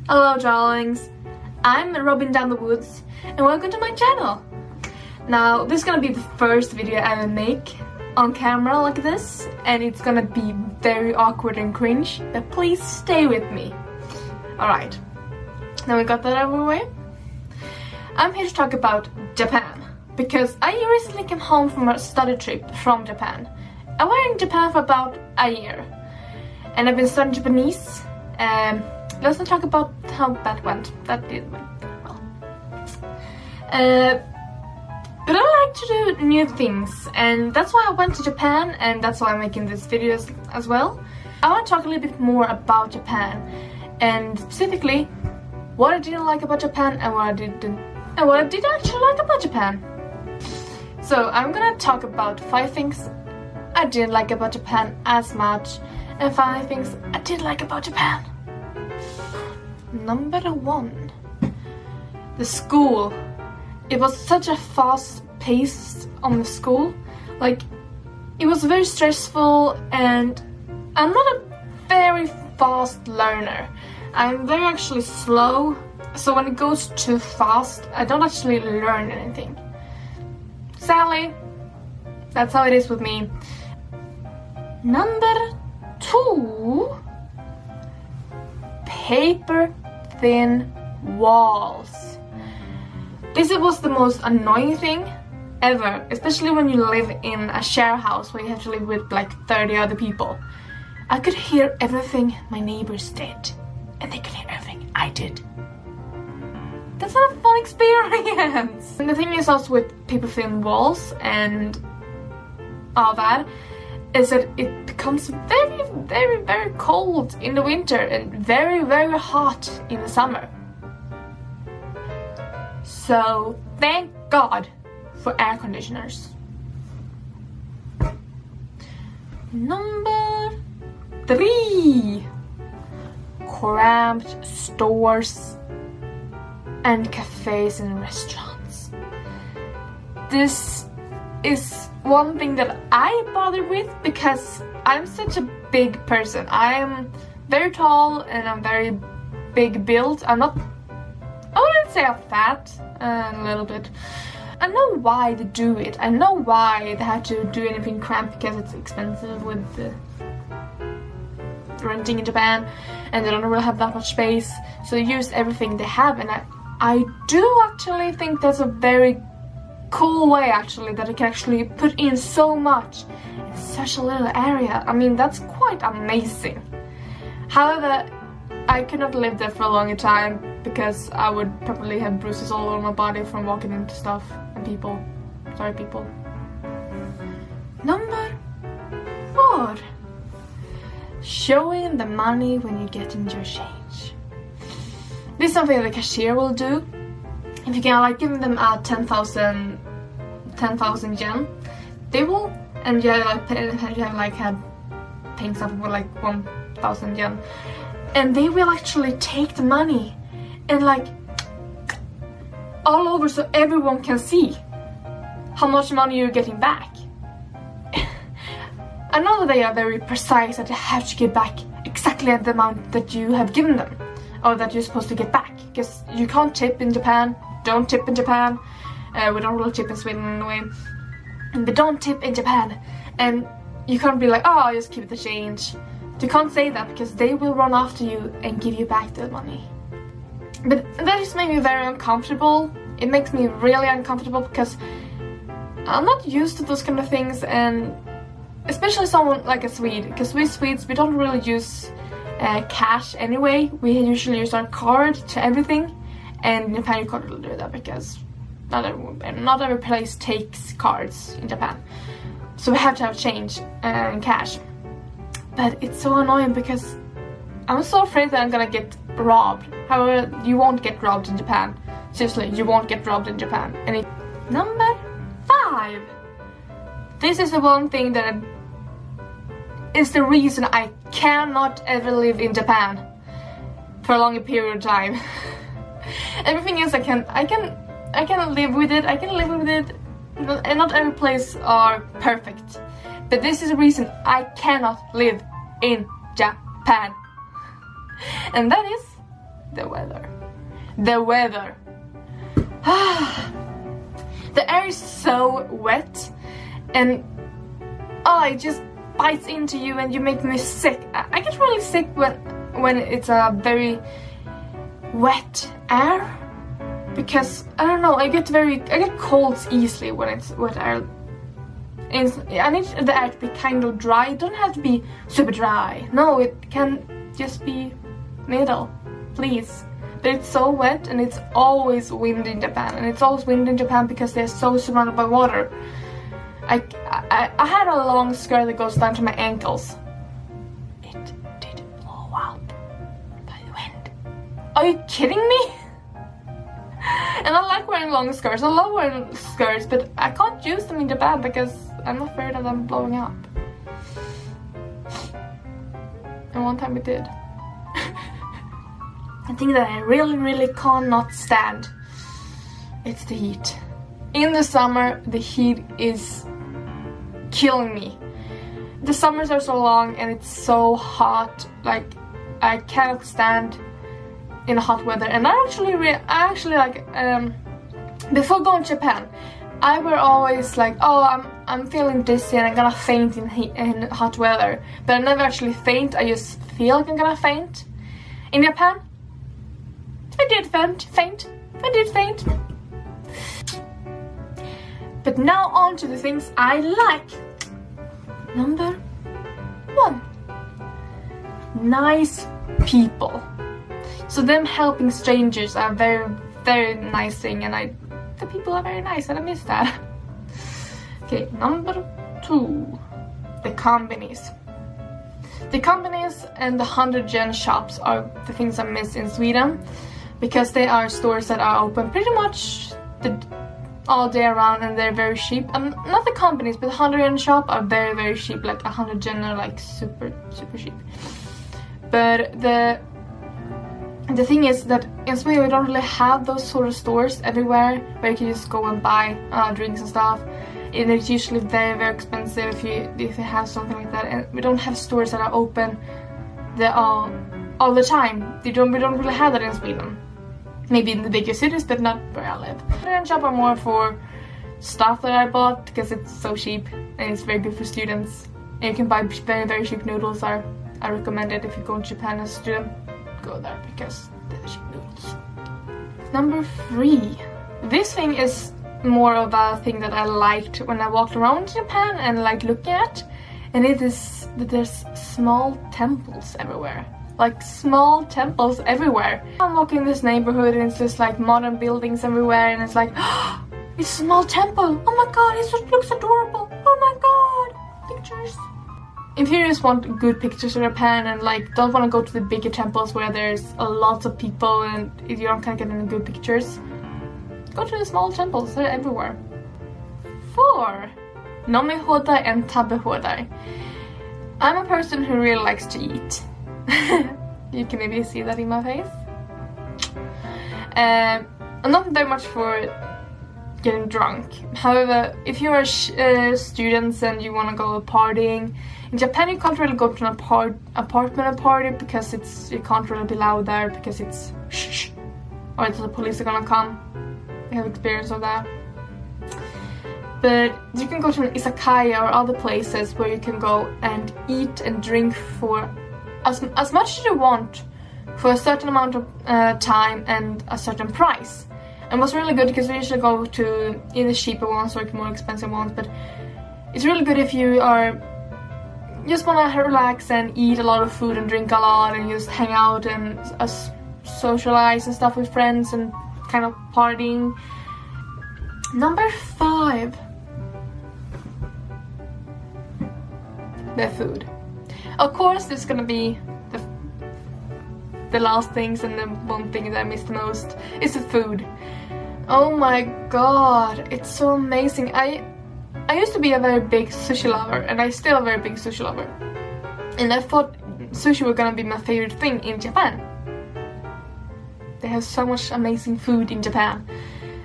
Hello darlings, I'm Robin down the woods and welcome to my channel. Now this is gonna be the first video I ever make on camera like this, and it's gonna be very awkward and cringe, but please stay with me. Alright, now we got that out of the way. I'm here to talk about Japan, because I recently came home from a study trip from Japan. I was in Japan for about a year, and I've been studying Japanese. Let's not talk about how that went. That did went well. But I like to do new things, and that's why I went to Japan, and that's why I'm making these videos as well. I want to talk a little bit more about Japan, and specifically what I didn't like about Japan and what I did actually like about Japan. So I'm gonna talk about 5 things I didn't like about Japan as much, and 5 things I did like about Japan. Number 1, the school. It was such a fast pace on the school. Like, it was very stressful, and I'm not a very fast learner. I'm very actually slow, so when it goes too fast, I don't actually learn anything. Sadly, that's how it is with me. Number 2, paper thin walls. This was the most annoying thing ever, especially when you live in a share house where you have to live with like 30 other people. I could hear everything my neighbors did, and they could hear everything I did. That's not a fun experience. And the thing is also with paper thin walls and all that, is that it becomes very, very, very cold in the winter and very, very hot in the summer. So thank God for air conditioners. Number 3, cramped stores and cafes and restaurants. This is one thing that I bother with because I'm such a big person. I'm very tall and I'm very big built. I wouldn't say I'm fat, a little bit. I know why they do it. I know why they have to do anything cramped, because it's expensive with the renting in Japan, and they don't really have that much space, so they use everything they have. And I do actually think that's a very cool way, actually, that it can actually put in so much in such a little area. I mean, that's quite amazing. However, I could not live there for a longer time because I would probably have bruises all over my body from walking into stuff and people. Sorry, people. Number 4, showing the money when you get in your change. This is something the cashier will do. If you can like give them a 10,000 yen, they will, and you have like had paying something for like 1,000 yen, and they will actually take the money and like all over so everyone can see how much money you're getting back. I know that they are very precise, that they have to get back exactly the amount that you have given them, or that you're supposed to get back, because you can't tip in Japan. Don't tip in Japan. We don't really tip in Sweden anyway. But don't tip in Japan. And you can't be like, oh, just keep the change. You can't say that, because they will run after you and give you back the money. But that just made me very uncomfortable. It makes me really uncomfortable because I'm not used to those kind of things, and especially someone like a Swede, because we Swedes, we don't really use cash anyway. We usually use our card to everything. And in Japan you can't really do that because not every place takes cards in Japan. So we have to have change and cash. But it's so annoying because I'm so afraid that I'm gonna get robbed. However, you won't get robbed in Japan. Seriously, you won't get robbed in Japan. Number 5. This is the one thing that is the reason I cannot ever live in Japan for a longer period of time. Everything else I can live with it. I can live with it, and not every place are perfect. But this is the reason I cannot live in Japan. And that is the weather. The weather. The air is so wet and it just bites into you and you make me sick. I get really sick when it's a very wet air, because I don't know, I get colds easily when it's wet air. And I need the air to be kind of dry. It don't have to be super dry. No, it can just be middle, please. But it's so wet and it's always wind in Japan, and it's always wind in Japan because they're so surrounded by water. I had a long skirt that goes down to my ankles. It did blow up by the wind. Are you kidding me? And I like wearing long skirts. I love wearing skirts, but I can't use them in Japan because I'm afraid of them blowing up. And one time it did. I think that I really cannot stand, it's the heat. In the summer, the heat is killing me. The summers are so long and it's so hot, like I cannot stand in hot weather. And I actually like before going to Japan, I were always like, oh, I'm feeling dizzy and I'm gonna faint in hot weather. But I never actually faint. I just feel like I'm gonna faint. In Japan, I did faint. I did faint. But now on to the things I like. Number 1. Nice people. So them helping strangers are very nice thing, and the people are very nice and I miss that. Okay, number 2. The companies. The companies and the 100-yen shops are the things I miss in Sweden, because they are stores that are open pretty much all day around and they're very cheap. Not the companies, but the 100-yen shop are very cheap. Like 100 yen are like super cheap. But the thing is that in Sweden we don't really have those sort of stores everywhere where you can just go and buy drinks and stuff. And it's usually very expensive if you have something like that. And we don't have stores that are open all the time. We don't really have that in Sweden. Maybe in the bigger cities, but not where I live. The shop are more for stuff that I bought because it's so cheap and it's very good for students. And you can buy very cheap noodles. I recommend it if you go to Japan as a student. Go there because they're cheap noodles. Number 3. This thing is more of a thing that I liked when I walked around Japan and liked looking at. And it is that there's small temples everywhere. Like small temples everywhere. I'm walking this neighborhood and it's just like modern buildings everywhere, and it's like, oh, it's a small temple. Oh my god, it looks adorable. Oh my god, pictures. If you just want good pictures of Japan and like don't want to go to the bigger temples where there's a lot of people and you don't kind of get any good pictures, go to the small temples. They're everywhere. 4. Nomihodai and tabehodai. I'm a person who really likes to eat. You can maybe see that in my face. I'm not very much for getting drunk. However, if you are students and you want to go partying, in Japan you can't really go to an apartment and party because you can't really be loud there because it's shh, or the police are gonna come. I have experience of that. But you can go to an izakaya or other places where you can go and eat and drink for as much as you want for a certain amount of time and a certain price. And what's really good, because we usually go to either cheaper ones or more expensive ones, but it's really good if you just want to relax and eat a lot of food and drink a lot and just hang out and socialize and stuff with friends and kind of partying. Number 5. The food. Of course, there's gonna be the last things, and the one thing that I miss the most is the food. Oh my god, it's so amazing. I used to be a very big sushi lover, and I'm still a very big sushi lover. And I thought sushi was gonna be my favorite thing in Japan. They have so much amazing food in Japan.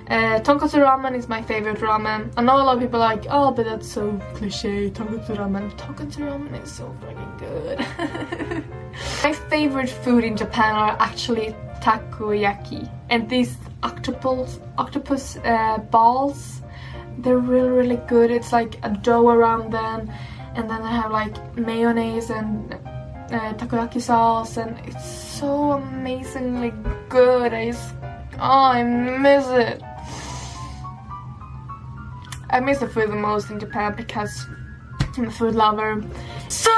Tonkotsu ramen is my favorite ramen. I know a lot of people are like, oh, but that's so cliche, tonkotsu ramen. Tonkotsu ramen is so fucking good. My favorite food in Japan are actually takoyaki. And these octopus balls, they're really good. It's like a dough around them, and then I have like mayonnaise and takoyaki sauce, and it's so amazingly good. I miss it. I miss the food the most in Japan because I'm a food lover. So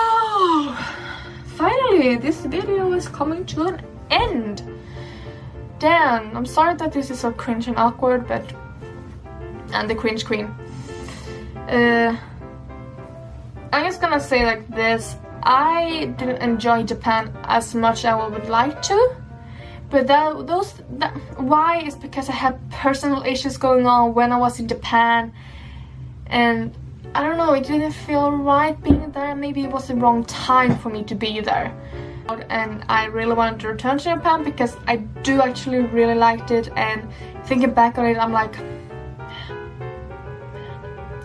finally this video is coming to an end. Damn, I'm sorry that this is so cringe and awkward, but I'm the cringe queen. I'm just gonna say like this: I didn't enjoy Japan as much as I would like to, but why is because I had personal issues going on when I was in Japan, and I don't know, it didn't feel right being there. Maybe it was the wrong time for me to be there. And I really wanted to return to Japan because I do actually really liked it, and thinking back on it, I'm like,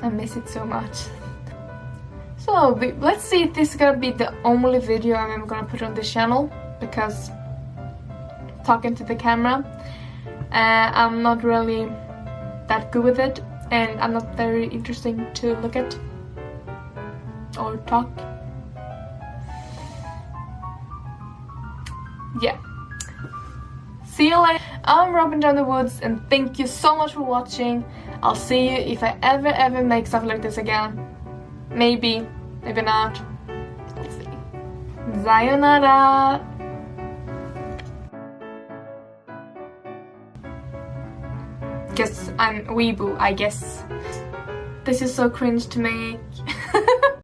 I miss it so much. So let's see if this is gonna be the only video I'm gonna put on this channel, because talking to the camera, I'm not really that good with it, and I'm not very interesting to look at or talk. Yeah. See you later. I'm Robin down the woods, and thank you so much for watching. I'll see you if I ever make stuff like this again. Maybe, maybe not. We'll see. Sayonara. Guess I'm weeaboo, I guess. This is so cringe to me.